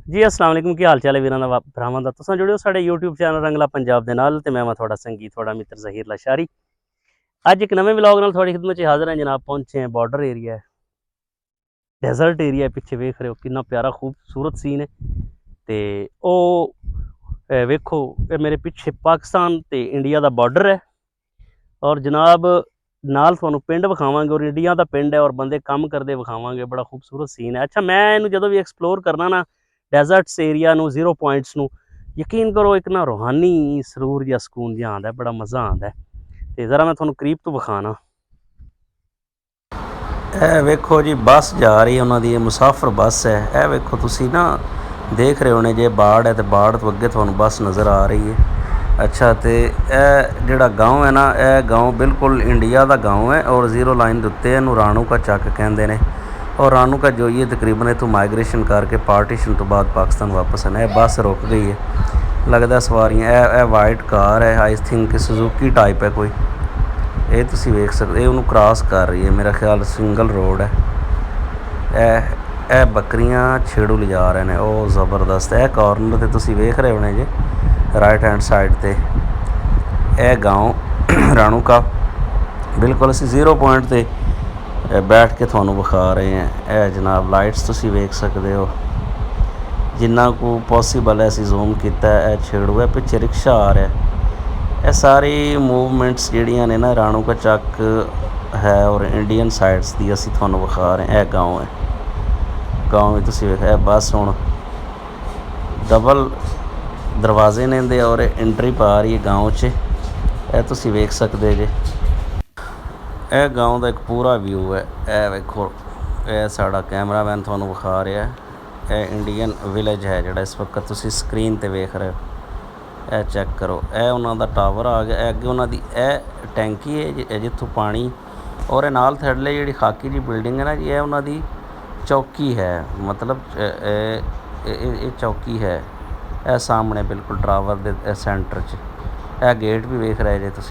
जी अस्सलाम वालेकुम की हाल चाल है वीरां दा भरावां दा तुसां जुड़ियो साढ़े यूट्यूब चैनल रंगला पंजाब दे नाल ते मैं थोड़ा संगी थोड़ा मित्र ज़हीर लाशारी। अज एक नवें व्लॉग नाल थोड़ी खिदमत च हाज़र हैं जनाब। पहुंचे हैं बॉर्डर एरिया है, डेजर्ट एरिया है, पिछे वेख रहे हो कितना प्यारा खूबसूरत सीन है। ते ओ वेखो मेरे पिछे पाकिस्तान ते इंडिया दा बॉर्डर है और जनाब नाल तुहानूं पिंड विखावांगे और इंडिया दा पिंड है और बंदे काम करदे विखावांगे। बड़ा खूबसूरत सीन है। अच्छा मैं इहनूं जदों भी एक्सप्लोर करना ना डेजर्ट्स एरिया नूं ज़ीरो पॉइंट्स नूं, यकीन करो एक ना रूहानी सरूर जिहा सकून जिहा आंदा है, बड़ा मज़ा आंदा है। ते ज़रा मैं तुहानूं करीब तो विखाना। ਇਹ ਵੇਖੋ ਜੀ ਬੱਸ ਜਾ ਰਹੀ ਉਹਨਾਂ ਦੀ, ਇਹ ਮੁਸਾਫਰ ਬੱਸ ਹੈ। ਇਹ ਵੇਖੋ ਤੁਸੀਂ ਨਾ ਦੇਖ ਰਹੇ ਹੋਣੇ ਜੇ ਬਾੜ ਹੈ ਤੇ ਬਾੜ ਤੋਂ ਅੱਗੇ ਤੁਹਾਨੂੰ ਬੱਸ ਨਜ਼ਰ ਆ ਰਹੀ ਹੈ। ਅੱਛਾ ਤੇ ਇਹ ਜਿਹੜਾ ਗਾঁव ਹੈ ਨਾ, ਇਹ ਗਾँव ਬਿਲਕੁਲ ਇੰਡੀਆ ਦਾ ਗਾँव ਹੈ ਔਰ ਜ਼ੀਰੋ ਲਾਈਨ ਦੇ ਉੱਤੇ ਇਹਨੂੰ ਰਾਣੂ ਕਾ ਚੱਕ ਕਹਿੰਦੇ ਨੇ। ਔਰ ਰਾਣੂ ਕਾ ਜੋ ਇਹ ਤਕਰੀਬਨ ਇੱਥੋਂ ਮਾਈਗ੍ਰੇਸ਼ਨ ਕਰਕੇ ਪਾਰਟੀਸ਼ਨ ਤੋਂ ਬਾਅਦ ਪਾਕਿਸਤਾਨ ਵਾਪਸ ਆਣਾ। ਇਹ ਬੱਸ ਰੁਕ ਗਈ ਹੈ, ਲੱਗਦਾ ਸਵਾਰੀਆਂ ਇਹ ਵਾਈਟ ਕਾਰ ਹੈ, ਆਈ ਥਿੰਕ ਸੁਜ਼ੂਕੀ ਟਾਈਪ ਹੈ ਕੋਈ। ਇਹ ਤੁਸੀਂ ਵੇਖ ਸਕਦੇ, ਇਹ ਉਹਨੂੰ ਕ੍ਰਾਸ ਕਰ ਰਹੀ ਹੈ, ਮੇਰਾ ਖਿਆਲ ਸਿੰਗਲ ਰੋਡ ਹੈ। ਇਹ ਬੱਕਰੀਆਂ ਛੇੜੂ ਲਿਜਾ ਰਹੇ ਨੇ, ਉਹ ਜ਼ਬਰਦਸਤ। ਇਹ ਕਾਰਨਰ 'ਤੇ ਤੁਸੀਂ ਵੇਖ ਰਹੇ ਹੋਣੇ ਜੇ ਰਾਈਟ ਹੈਂਡ ਸਾਈਡ 'ਤੇ ਇਹ ਗਾँव ਰਾਣੂ ਕਾ ਬਿਲਕੁਲ ਅਸੀਂ ਜ਼ੀਰੋ ਪੁਆਇੰਟ 'ਤੇ ਬੈਠ ਕੇ ਤੁਹਾਨੂੰ ਵਿਖਾ ਰਹੇ ਹਾਂ। ਇਹ ਜਨਾਬ ਲਾਈਟਸ ਤੁਸੀਂ ਵੇਖ ਸਕਦੇ ਹੋ, ਜਿੰਨਾ ਕੁ ਪੋਸੀਬਲ ਹੈ ਅਸੀਂ ਜ਼ੂਮ ਕੀਤਾ। ਇਹ ਛੇੜੂ ਹੈ, ਪਿੱਛੇ ਰਿਕਸ਼ਾ ਆ ਰਿਹਾ। ਇਹ ਸਾਰੀ ਮੂਵਮੈਂਟਸ ਜਿਹੜੀਆਂ ਨੇ ਨਾ ਰਾਣੂ ਕਾ ਚੱਕ ਹੈ ਔਰ ਇੰਡੀਅਨ ਸਾਈਡਸ ਦੀ ਅਸੀਂ ਤੁਹਾਨੂੰ ਵਿਖਾ ਰਹੇ। ਇਹ ਗਾँव ਹੈ, ਗਾँव ਵੀ ਤੁਸੀਂ ਵੇਖਿਆ। ਇਹ ਬੱਸ ਹੁਣ ਡਬਲ ਦਰਵਾਜ਼ੇ ਨੇ ਦੇ ਔਰ ਐਂਟਰੀ ਪਾ ਰਹੀ ਹੈ ਗਾँव 'ਚ। ਇਹ ਤੁਸੀਂ ਵੇਖ ਸਕਦੇ ਜੇ। ਇਹ ਗਾँव ਦਾ ਇੱਕ ਪੂਰਾ ਵਿਊ ਹੈ। ਇਹ ਵੇਖੋ, ਇਹ ਸਾਡਾ ਕੈਮਰਾਮੈਨ ਤੁਹਾਨੂੰ ਵਿਖਾ ਰਿਹਾ। ਇਹ ਇੰਡੀਅਨ ਵਿਲੇਜ ਹੈ ਜਿਹੜਾ ਇਸ ਵਕਤ ਤੁਸੀਂ ਸਕਰੀਨ 'ਤੇ ਵੇਖ ਰਹੇ ਹੋ। ਇਹ ਚੈੱਕ ਕਰੋ, ਇਹ ਉਹਨਾਂ ਦਾ ਟਾਵਰ ਆ ਗਿਆ। ਇਹ ਅੱਗੇ ਉਹਨਾਂ ਦੀ ਇਹ ਟੈਂਕੀ ਹੈ ਜਿੱਥੋਂ ਪਾਣੀ, ਔਰ ਇਹ ਨਾਲ ਥੱਲੇ ਜਿਹੜੀ ਖਾਕੀ ਜੀ ਬਿਲਡਿੰਗ ਹੈ ਨਾ ਜੀ, ਇਹ ਉਹਨਾਂ ਦੀ ਚੌਕੀ ਹੈ। ਮਤਲਬ ਇਹ ਚੌਕੀ ਹੈ। ਇਹ ਸਾਹਮਣੇ ਬਿਲਕੁਲ ਟਾਵਰ ਦੇ ਸੈਂਟਰ 'ਚ। ਇਹ ਗੇਟ ਵੀ ਵੇਖ ਰਹੇ ਜੇ ਤੁਸੀਂ।